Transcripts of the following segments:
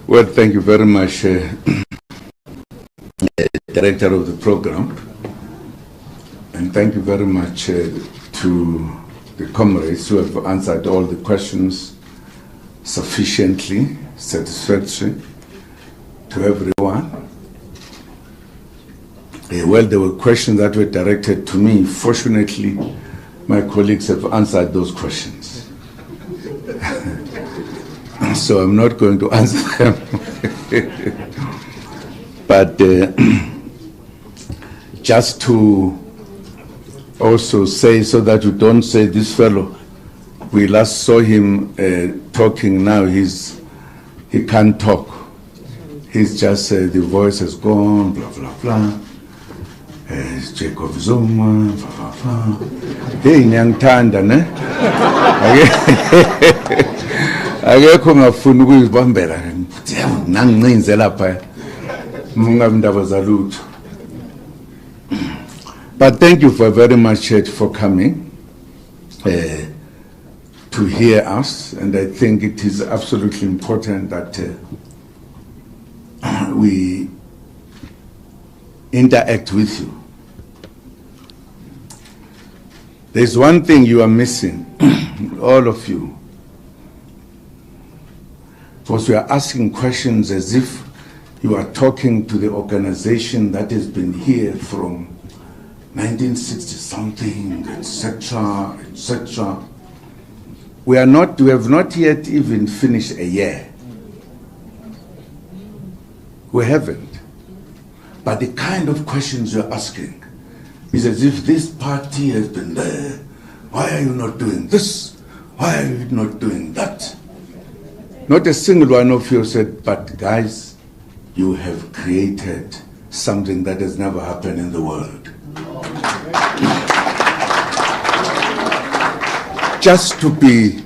Well, thank you very much, Director of the program. And thank you very much to the comrades who have answered all the questions sufficiently, satisfactory to everyone. Well, there were questions that were directed to me. Fortunately, my colleagues have answered those questions. So I'm not going to answer them. But just to also say, so that you don't say this fellow, we last saw him talking, now he can't talk. He's just, the voice has gone, blah, blah, blah. Jacob Zuma, blah, blah, blah. Hey, Nyangtanda, ne? Akekho ngafuna ukuzibambela nangincinze lapha mungabe indaba zalutho. But thank you very much for coming to hear us, and I think it is absolutely important that we interact with you. There's one thing you are missing, all of you. Because we are asking questions as if you are talking to the organization that has been here from 1960-something, etc., etc. We have not yet even finished a year. We haven't. But the kind of questions you're asking is as if this party has been there. Why are you not doing this? Why are you not doing that? Not a single one of you said, but guys, you have created something that has never happened in the world. Just to be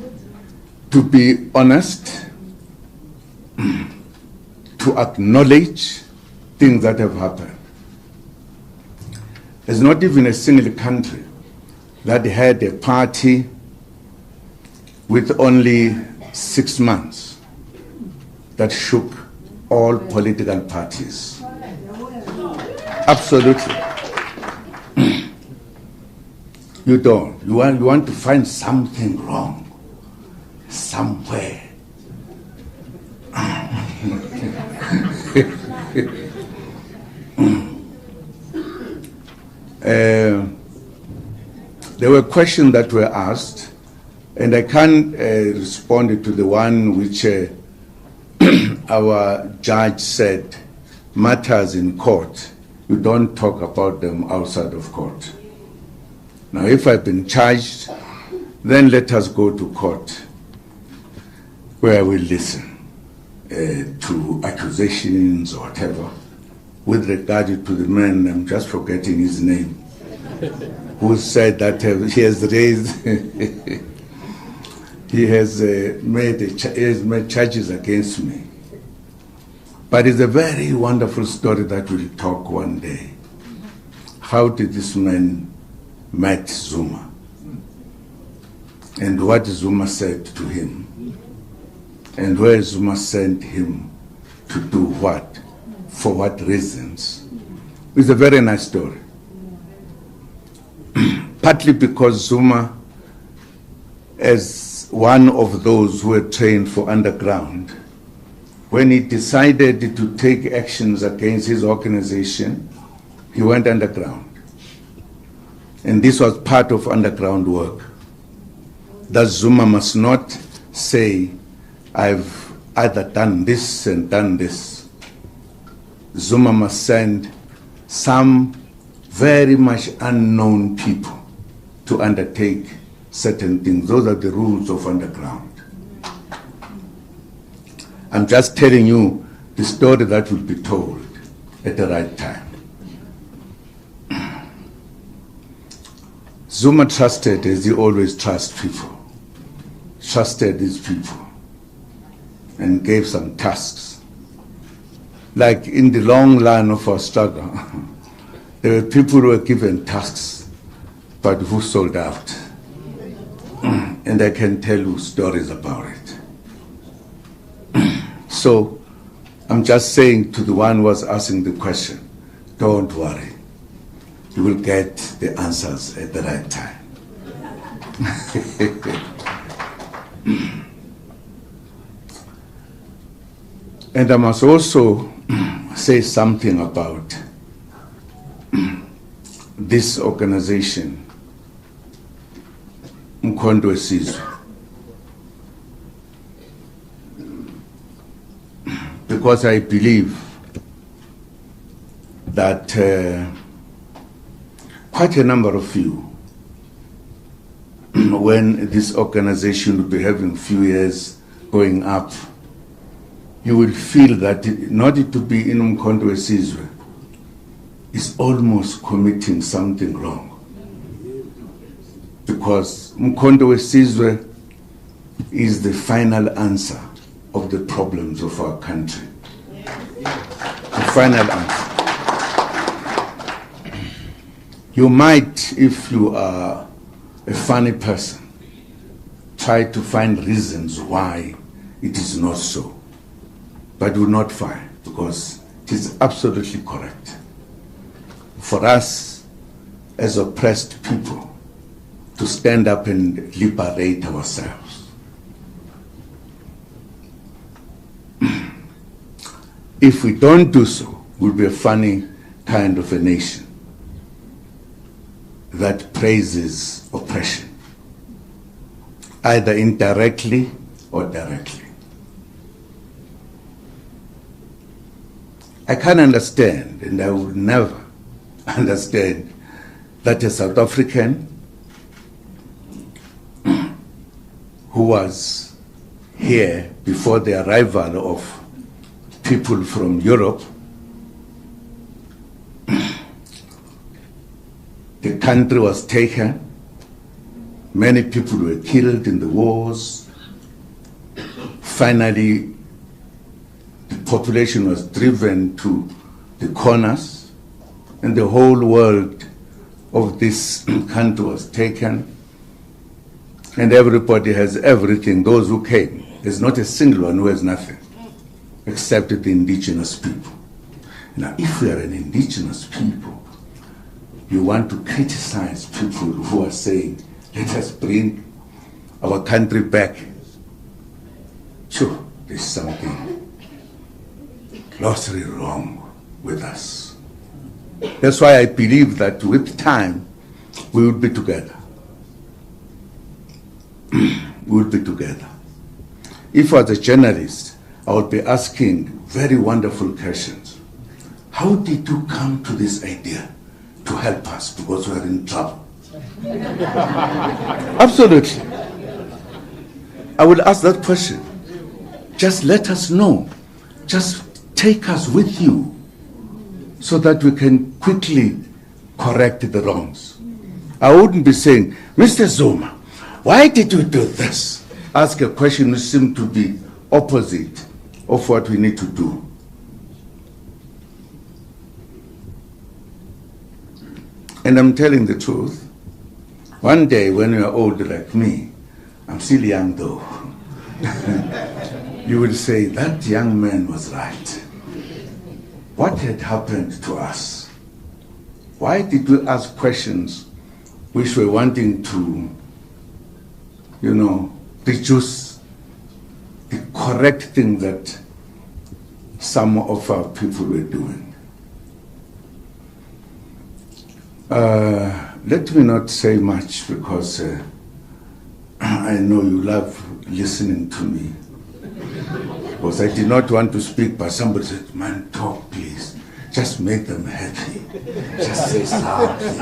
honest, to acknowledge things that have happened. There's not even a single country that had a party with only 6 months that shook all political parties. Absolutely. You don't. You want to find something wrong somewhere. There were questions that were asked, and I can't respond to the one which our judge said, matters in court, you don't talk about them outside of court. Now, if I've been charged, then let us go to court, where we listen to accusations or whatever. With regard to the man, I'm just forgetting his name, who said that he has raised, he has made charges against me. But it's a very wonderful story that we'll talk one day. How did this man met Zuma? And what Zuma said to him? And where Zuma sent him to do what? For what reasons? It's a very nice story. Partly because Zuma, as one of those who were trained for underground, when he decided to take actions against his organization, he went underground. And this was part of underground work. That Zuma must not say, I've either done this and done this. Zuma must send some very much unknown people to undertake certain things. Those are the rules of underground. I'm just telling you the story that will be told at the right time. Zuma trusted, as he always trusts people, trusted these people and gave some tasks. Like in the long line of our struggle, there were people who were given tasks, but who sold out. and I can tell you stories about it. So I'm just saying to the one who was asking the question, don't worry. You will get the answers at the right time. And I must also say something about this organization, Umkhonto weSizwe. Because I believe that quite a number of you, when this organization will be having few years going up, you will feel that in order to be in Umkhonto weSizwe is almost committing something wrong. Because Umkhonto weSizwe is the final answer of the problems of our country. The final answer. You might, if you are a funny person, try to find reasons why it is not so, but will not find, because it is absolutely correct. For us, as oppressed people, to stand up and liberate ourselves. If we don't do so, we'll be a funny kind of a nation that praises oppression, either indirectly or directly. I can't understand, and I will never understand, that a South African who was here before the arrival of people from Europe, the country was taken, many people were killed in the wars, finally the population was driven to the corners, and the whole world of this country was taken, and everybody has everything. Those who came, there's not a single one who has nothing, except the indigenous people. Now, if we are an indigenous people, you want to criticize people who are saying, let us bring our country back. Sure, there's something grossly wrong with us. That's why I believe that with time, we will be together. We will be together. If I was a journalist, I would be asking very wonderful questions. How did you come to this idea to help us, because we are in trouble? Absolutely. I will ask that question. Just let us know. Just take us with you so that we can quickly correct the wrongs. I wouldn't be saying, Mr. Zuma, why did you do this? Ask a question which seems to be opposite of what we need to do. And I'm telling the truth. One day when you're old like me, I'm still young though, you will say, that young man was right. What had happened to us? Why did we ask questions which were wanting to, reduce the correct thing that some of our people were doing? Let me not say much, because I know you love listening to me. Because I did not want to speak, but somebody said, man, talk please. Just make them happy. Just say something.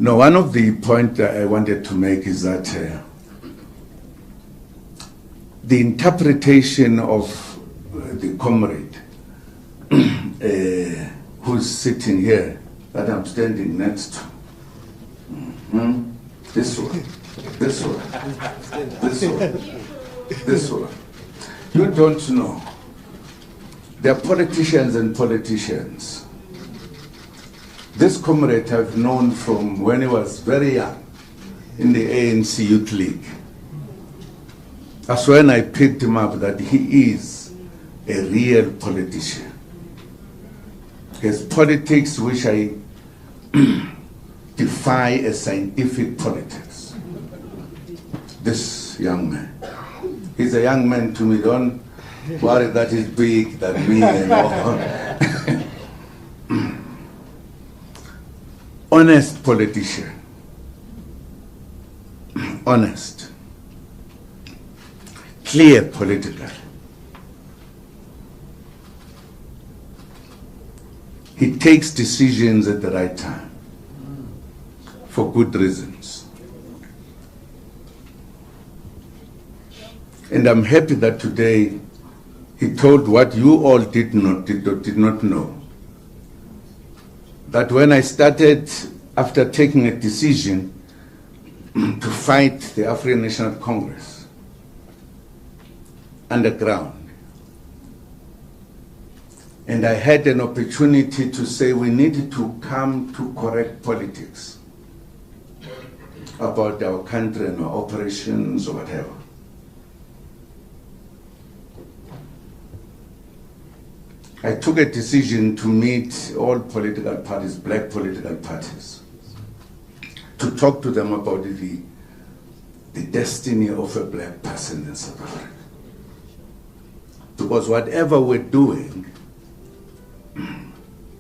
No, one of the points that I wanted to make is that the interpretation of the comrade who's sitting here, that I'm standing next to, this one, this one, this one, this one. You don't know. There are politicians and politicians. This comrade I've known from when he was very young in the ANC Youth League. That's when I picked him up that he is a real politician. His politics, which I defy as scientific politics. This young man. He's a young man to me. Don't worry that he's big than me and all. Honest politician. Honest. Clear political. He takes decisions at the right time for good reasons. And I'm happy that today he told what you all did not know. That when I started, after taking a decision to fight the African National Congress underground, and I had an opportunity to say we needed to come to correct politics about our country and our operations or whatever. I took a decision to meet all political parties, black political parties, to talk to them about the destiny of a black person in South Africa. Because whatever we're doing,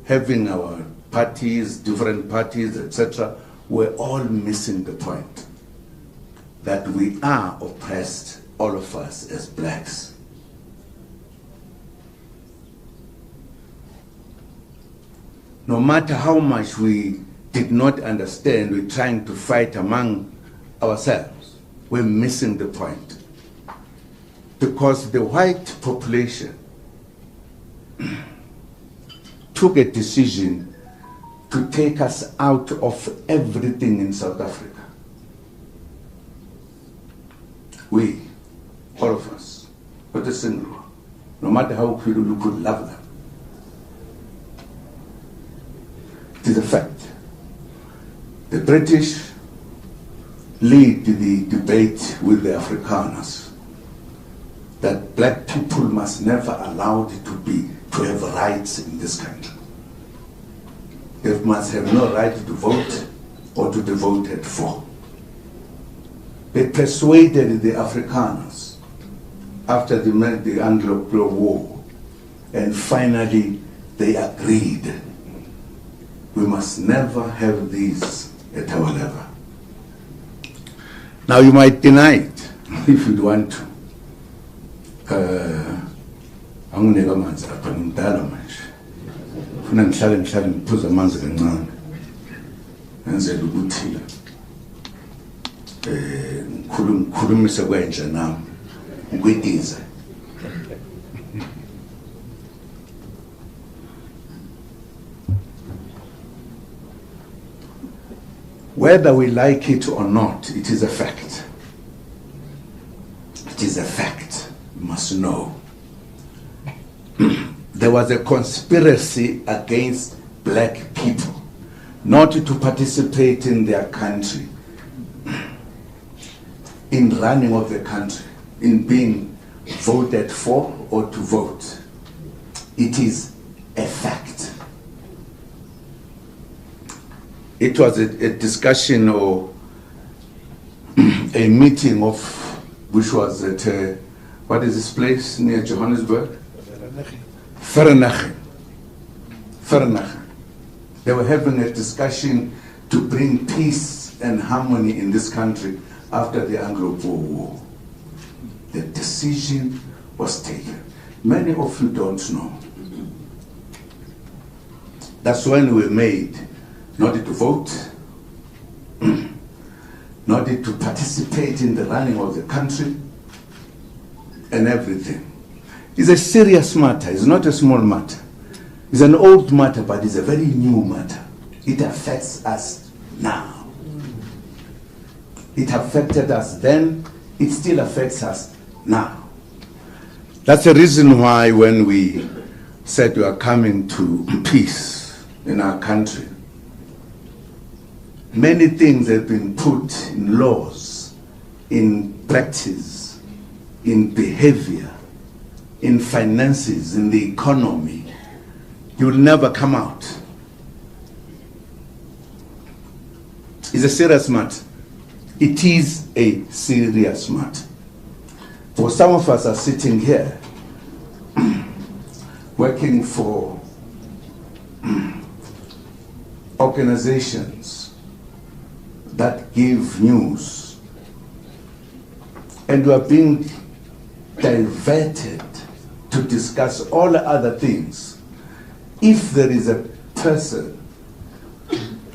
having our parties, different parties, etc., we're all missing the point that we are oppressed, all of us as blacks. No matter how much we did not understand, we're trying to fight among ourselves, we're missing the point. Because the white population took a decision to take us out of everything in South Africa. We, all of us, not a single one, no matter how we could love them. It is a fact. The British lead the debate with the Afrikaners that black people must never allow it to have rights in this country. They must have no right to vote or to be voted for. They persuaded the Afrikaners after the Anglo-Boer War, and finally they agreed. We must never have these at our level. Now you might deny it if you want to. Angineka amanzi lapha ngimdala manje. Funa ngihlale ngiphuza amanzi kancane. Ngenzela ukuthi ngikhulumise kwenje nami ngikwitize. Whether we like it or not, it is a fact. It is a fact. You must know. There was a conspiracy against black people not to participate in their country, in running of the country, in being voted for or to vote. It is a fact. It was a discussion or a meeting of, which was at, what is this place near Johannesburg? Vereeniging. They were having a discussion to bring peace and harmony in this country after the Anglo-Boer War. The decision was taken. Many of you don't know. That's when we made not to vote, not to participate in the running of the country, and everything. It's a serious matter. It's not a small matter. It's an old matter, but it's a very new matter. It affects us now. It affected us then. It still affects us now. That's the reason why when we said we are coming to peace in our country, many things have been put in laws, in practice, in behavior, in finances, in the economy. You will never come out. It's a serious matter. It is a serious matter. For some of us are sitting here working for organizations that give news, and we are being diverted to discuss all other things. If there is a person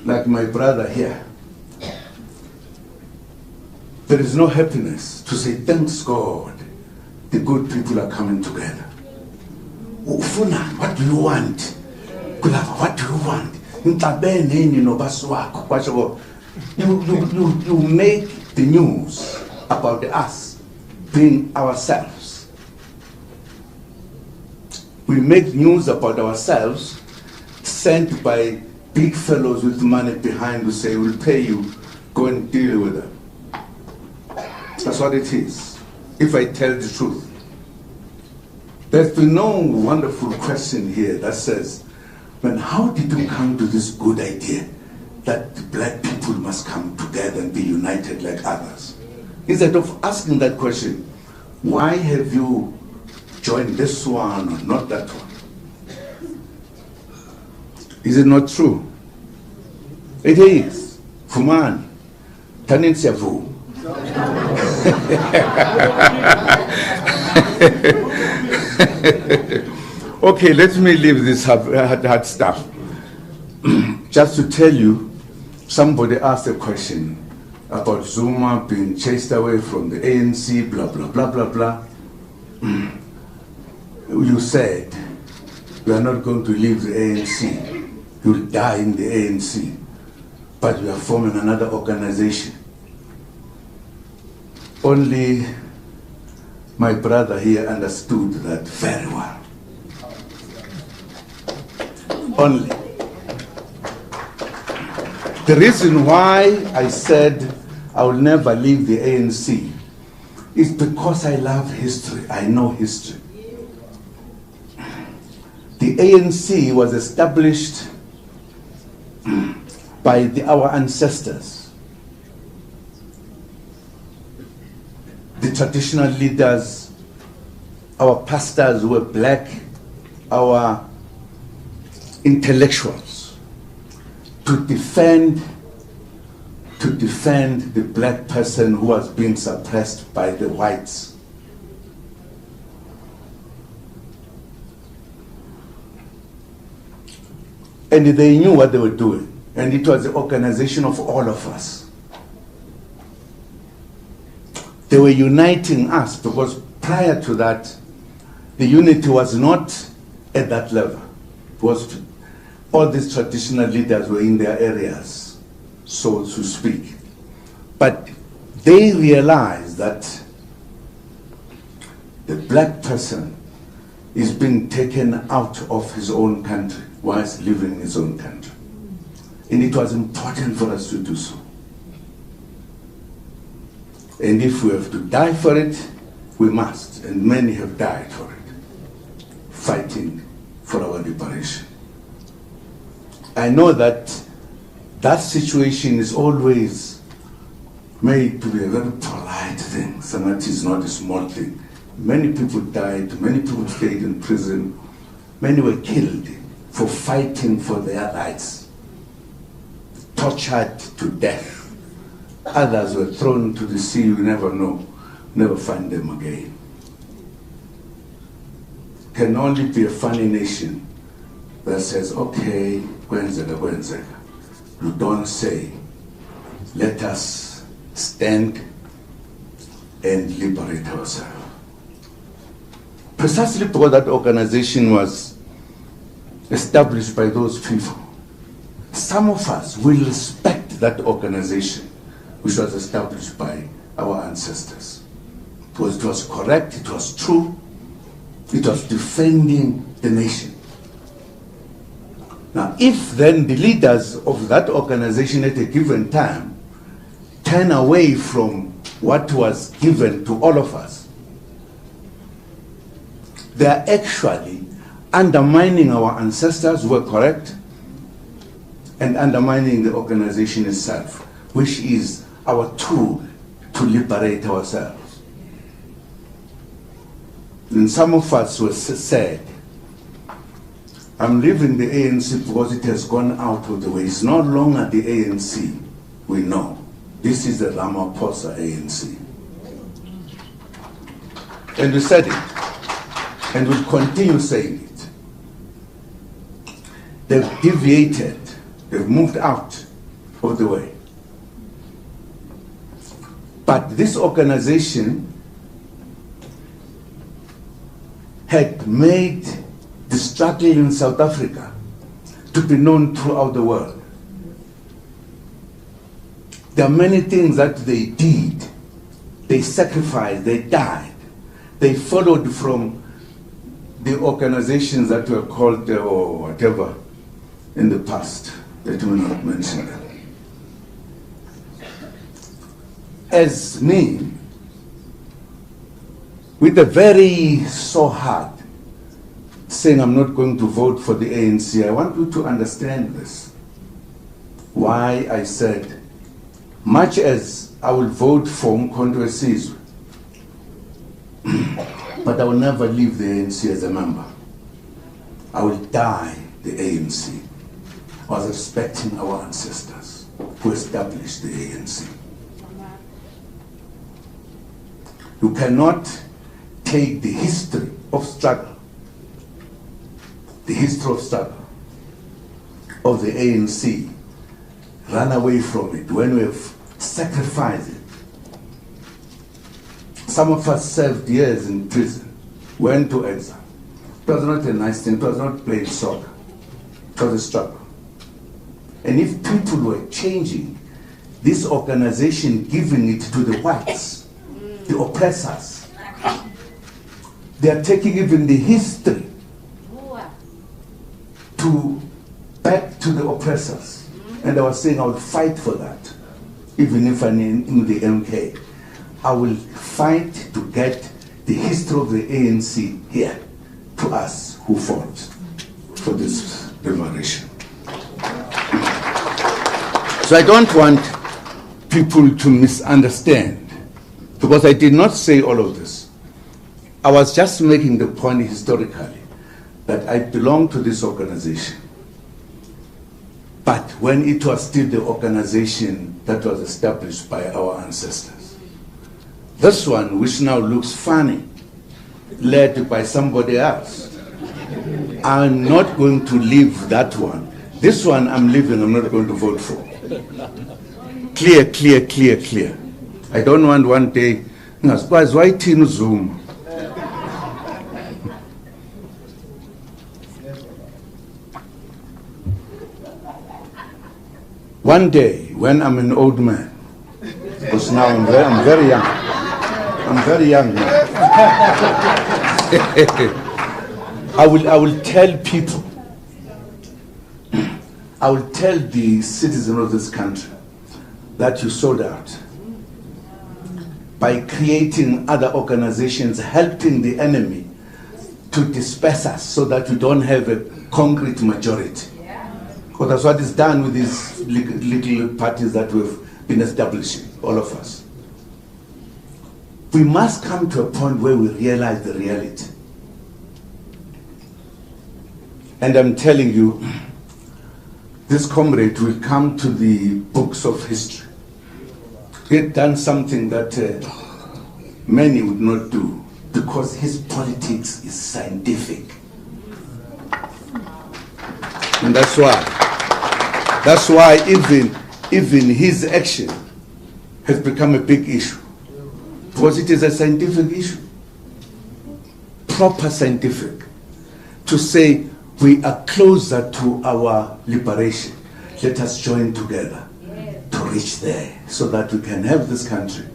like my brother here, there is no happiness to say, thanks God, the good people are coming together. Ufuna, what do you want? Kulava, what do you want? You make the news about us being ourselves. We make news about ourselves sent by big fellows with money behind who say, we'll pay you, go and deal with them. That's what it is, if I tell the truth. There's been no wonderful question here that says, man, how did you come to this good idea that the black people must come together and be united like others? Instead of asking that question, why have you joined this one or not that one? Is it not true? It is. Fuman, Tanin Siavu. Okay, let me leave this hard stuff. Just to tell you, somebody asked a question about Zuma being chased away from the ANC, blah, blah, blah, blah, blah. You said, we are not going to leave the ANC. You'll die in the ANC. But we are forming another organization. Only my brother here understood that very well. Only. The reason why I said I will never leave the ANC is because I love history. I know history. The ANC was established by our ancestors. The traditional leaders, our pastors who were black, our intellectuals, to defend the black person who was being suppressed by the whites. And they knew what they were doing, and it was the organization of all of us. They were uniting us because prior to that, the unity was not at that level. It was all these traditional leaders were in their areas, so to speak. But they realized that the black person is being taken out of his own country whilst living in his own country. And it was important for us to do so. And if we have to die for it, we must. And many have died for it, fighting for our liberation. I know that that situation is always made to be a very polite thing. Sanati is not a small thing. Many people died, many people stayed in prison, many were killed for fighting for their rights, tortured to death. Others were thrown to the sea, you never know, never find them again. Can only be a funny nation that says, okay, kwenzeka. You don't say, let us stand and liberate ourselves. Precisely because that organization was established by those people, some of us will respect that organization which was established by our ancestors. Because it was correct, it was true, it was defending the nation. Now, if then the leaders of that organization at a given time turn away from what was given to all of us, they are actually undermining our ancestors who were correct and undermining the organization itself, which is our tool to liberate ourselves. And some of us were said, I'm leaving the ANC because it has gone out of the way. It's no longer the ANC we know. This is the Ramaphosa ANC. And we said it, and we'll continue saying it. They've deviated, they've moved out of the way. But this organization had made the struggle in South Africa to be known throughout the world. There are many things that they did. They sacrificed, they died. They followed from the organizations that were called or whatever in the past, that we will not mention them. As me, with a very sore heart, saying I'm not going to vote for the ANC, I want you to understand this. Why I said, much as I will vote for Mkhonto Sizwe, but I will never leave the ANC as a member. I will die the ANC. I was respecting our ancestors who established the ANC. You cannot take the history of struggle, the ANC, run away from it when we have sacrificed it. Some of us served years in prison, went to exile. It was not a nice thing, it was not playing soccer, it was a struggle. And if people were changing this organization, giving it to the whites, the oppressors, they are taking even the history back to the oppressors. And I was saying I would fight for that, even if I'm in the MK. I will fight to get the history of the ANC here to us who fought for this liberation. So I don't want people to misunderstand, because I did not say all of this. I was just making the point historically that I belong to this organization. But when it was still the organization that was established by our ancestors. This one, which now looks funny, led by somebody else, I'm not going to leave that one. This one I'm leaving, I'm not going to vote for. Clear, clear, clear, clear. I don't want one day, why Team Zoom? One day, when I'm an old man, because now I'm very young. I'm very young now. I will tell people, I will tell the citizens of this country that you sold out by creating other organizations, helping the enemy to disperse us so that we don't have a concrete majority. Because that's what is done with these little parties that we've been establishing, all of us. We must come to a point where we realize the reality. And I'm telling you, this comrade will come to the books of history. He had done something that many would not do, because his politics is scientific. And that's why even his action has become a big issue, because it is a scientific issue, proper scientific, to say we are closer to our liberation. Let us join together to reach there so that we can have this country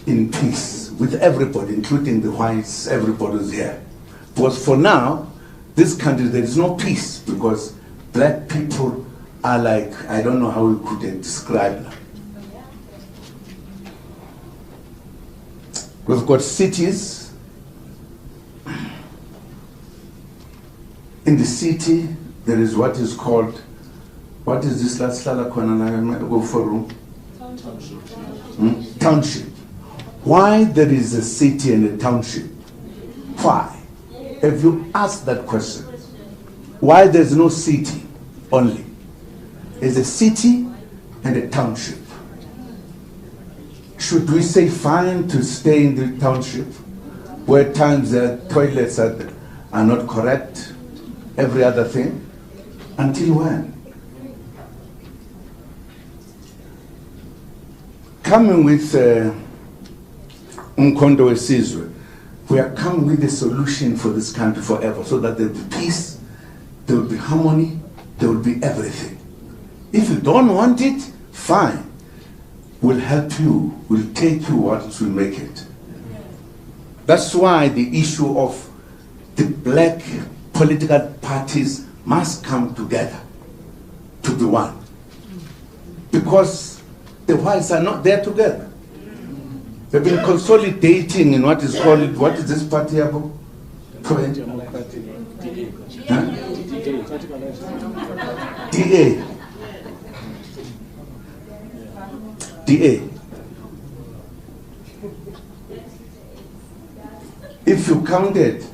in peace with everybody, including the whites, everybody's here. Because for now, this country, there is no peace, because black people are like, I don't know how we could describe them. We've got cities. In the city, there is what is called, what is this last go for room? Township. Why there is a city and a township? Why? Have you asked that question? Why there's no city only? There's a city and a township. Should we say fine to stay in the township where times the toilets are not correct, every other thing? Until when? Coming with Umkhonto weSizwe, we are coming with a solution for this country forever, so that there will be peace, there will be harmony, there will be everything. If you don't want it, fine. We'll help you, we'll take you once we make it. That's why the issue of the black political parties must come together to be one. Because the whites are not there together. They've been consolidating in what is called, what is this party about? DA. DA. If you counted,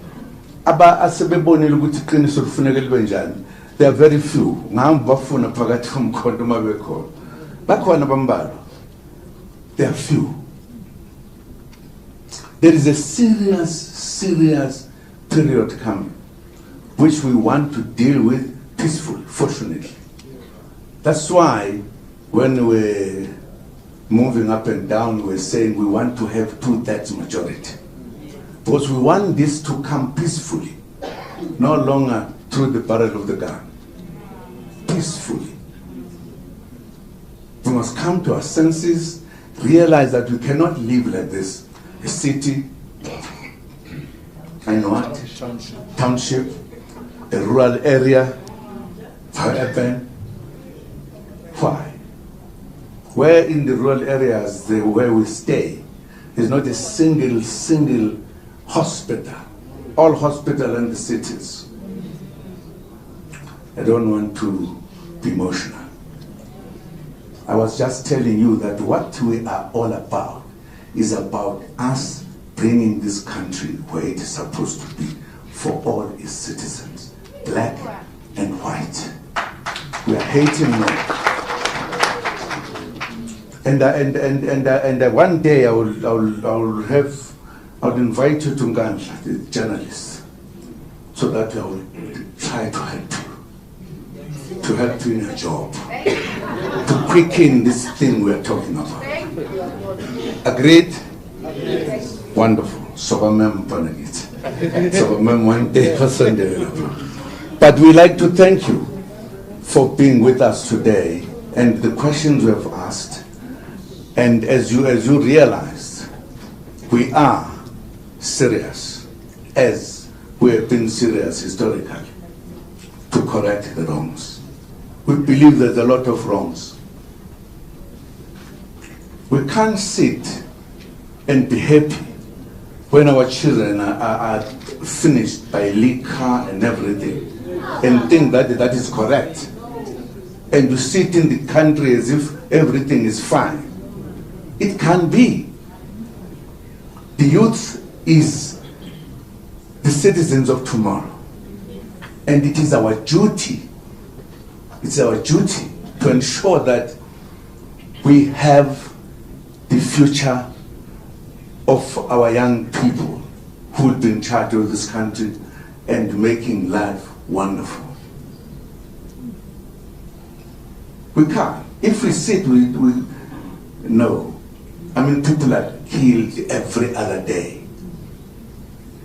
aba asebebonile ukuthi iqiniso lifuneka libe njani, there are very few. Ngihamba bafuna phakathi komkhonto mabekhona. Bakhona bambalwa. There are few. There is a serious period coming, which we want to deal with peacefully, fortunately. That's why when we're moving up and down, we're saying we want to have 2/3 majority. Because we want this to come peacefully, no longer through the barrel of the gun. Peacefully. We must come to our senses, realize that we cannot live like this. A city, and what? Township, a rural area, urban. Why? Where in the rural areas where we stay, there's not a single hospital. All hospitals in the cities. I don't want to be emotional. I was just telling you that what we are all about is about us bringing this country where it is supposed to be for all its citizens, black and white. We are hating no. And one day I will invite you to Ngandla, the journalist, so that I will try to help you in your job, to quicken this thing we are talking about. Agreed? Yes. Wonderful. So one day. But we like to thank you for being with us today and the questions we have asked. And as you realized, we are serious, as we have been serious historically, to correct the wrongs. We believe there's a lot of wrongs. We can't sit and be happy when our children are finished by liquor and everything and think that that is correct. And to sit in the country as if everything is fine. It can't be. The youth is the citizens of tomorrow. And it is our duty, it's our duty to ensure that we have the future of our young people who will be in charge of this country and making life wonderful. We can't. If we sit, no. I mean, people are killed every other day.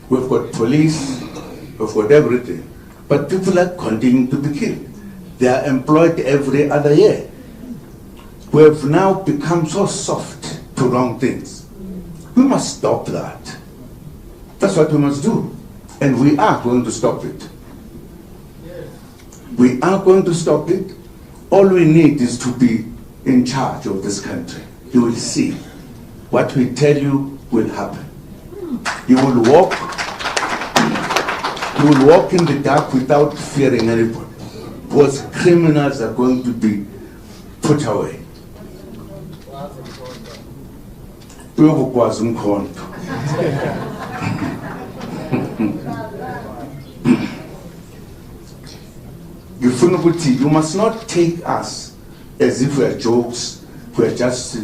We've got police, we've got everything. But people are continuing to be killed. They are employed every other year. We have now become so soft to wrong things. We must stop that. That's what we must do. And we are going to stop it. We are going to stop it. All we need is to be in charge of this country. You will see what we tell you will happen. You will walk in the dark without fearing anybody, because criminals are going to be put away. Uyokwazi umkhonto. You must not take us as if we are jokes, we are just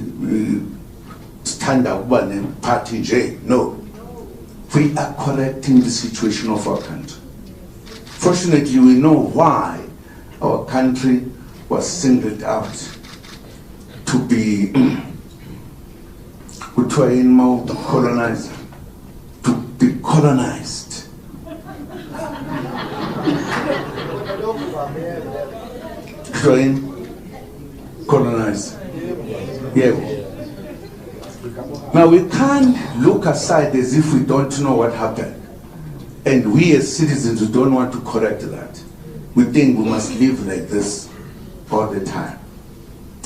stand up one party J. No. We are correcting the situation of our country. Fortunately, we know why our country was singled out to be colonized, to be colonized. Colonized. Yeah. Now we can't look aside as if we don't know what happened. And we as citizens who don't want to correct that. We think we must live like this all the time.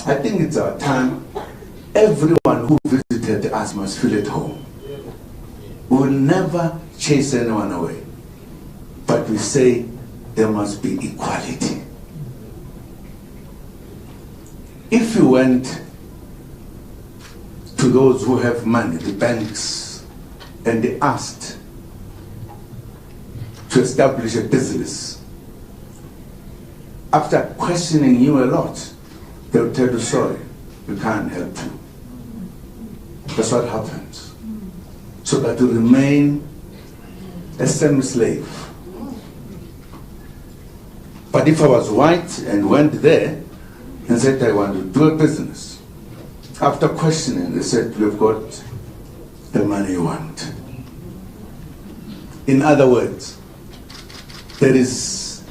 I think it's our time. Everyone who visited us must feel at home. We will never chase anyone away. But we say there must be equality. If you went to those who have money, the banks, and they asked to establish a business, after questioning you a lot, they'll tell you, sorry, we can't help you. That's what happens. So that you remain a semi-slave. But if I was white and went there and said I want to do a business, after questioning, they said, we've got the money you want. In other words, there is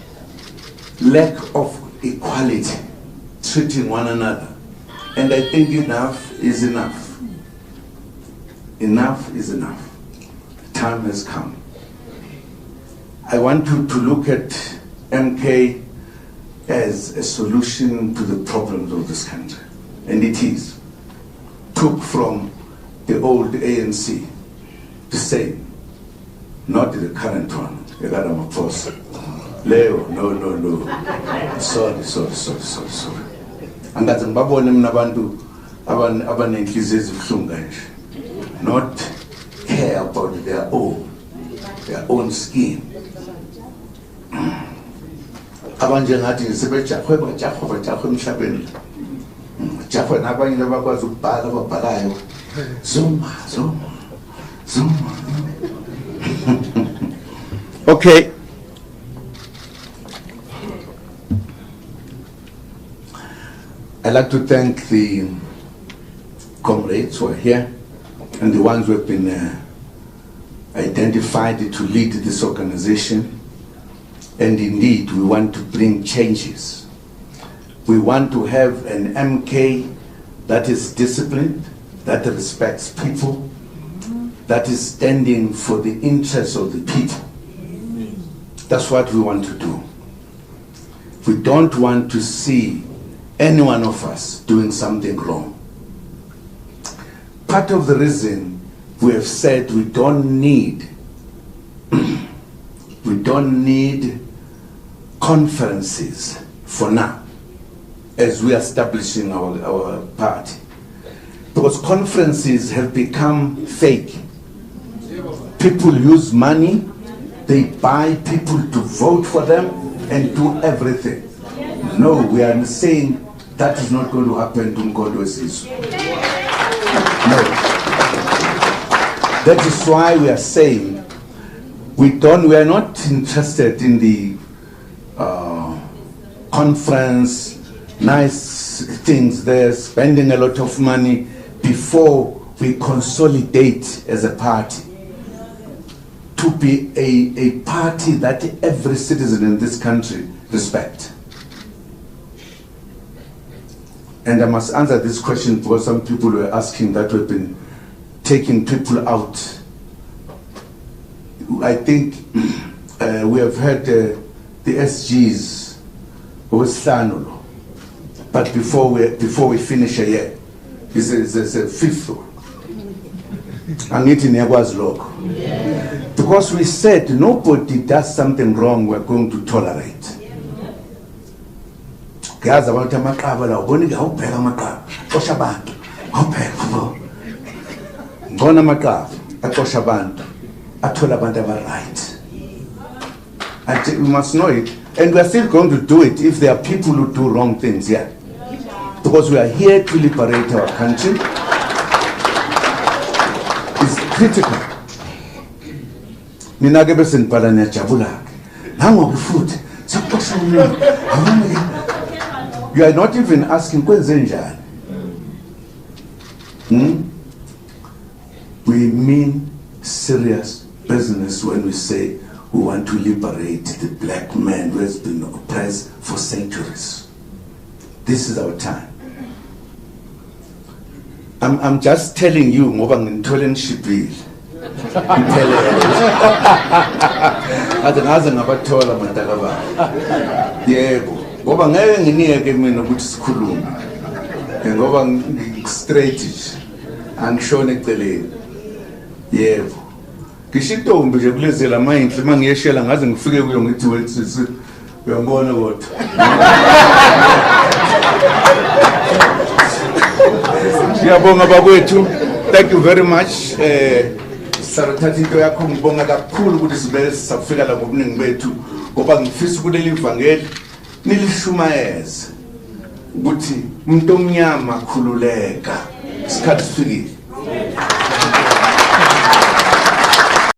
lack of equality, treating one another. And I think enough is enough. Enough is enough. The time has come. I want you to look at MK as a solution to the problems of this country. And it is. Took from the old ANC, the same, not the current one, Egada Maphosa. Leo, no. Sorry. Angazi ngibabone mina abantu abanenhliziyo ezibuhlungu kanje. Not care about their own skin. Abanje ngathi sebejahwe bajahwe emhlabeni. Jahwe nabanye abakwazi ukubhala ababhalayo. Zuma. Okay. I'd like to thank the comrades who are here and the ones who have been identified to lead this organization. And indeed, we want to bring changes. We want to have an MK that is disciplined, that respects people, that is standing for the interests of the people. That's what we want to do. We don't want to see any one of us doing something wrong. Part of the reason we have said we don't need conferences for now as we are establishing our party, because conferences have become fake. People use money, they buy people to vote for them and do everything. No, we are saying that is not going to happen to Mkhondo Sizwe. No. That is why we are saying we are not interested in the conference, nice things there, spending a lot of money before we consolidate as a party to be a party that every citizen in this country respects. And I must answer this question because some people were asking that we've been taking people out. I think we have heard the SGs owesihlanu lo. But before we finish a year, it's a fifth one. Angithi niyakwazi lokho. Because we said nobody does something wrong, we're going to tolerate. Gaza abantu amaqaba la ubona ke awubheka amaqaba xosha abantu awubheka ngona amaqaba axosha abantu athola abantu right. And we must know it, and we are still going to do it if there are people who do wrong things here, because we are here to liberate our country. It's critical. Mina ke bese ngibhala niyajabula ke nangoku futhi saxosha umuntu. You are not even asking kwenze njani. We mean serious business when we say we want to liberate the black man who has been oppressed for centuries. This is our time. I'm just telling you ngoba ngithole ngishibhile. Ade ngaze ngabathola mataka ba. Yebo. Ngoba ngeke nginike mina ukuthi sikhulume. Ngoba strategy angishone eceleni. Yebo. Ngishintombi nje kulezela mayinhle mangiyeshela ngaze ngifike kuyo ngithi wethu uyambona kodwa. Siyabonga bakwethu. Thank you very much. Sarathatha into yakho ngibonga kakhulu ukuthi sibele sisafika la ngobuningi bethu ngoba ngifisa kuleli ivangeli nilishumayeze ukuthi umuntu omnyama khululeka isikhathi sifikile.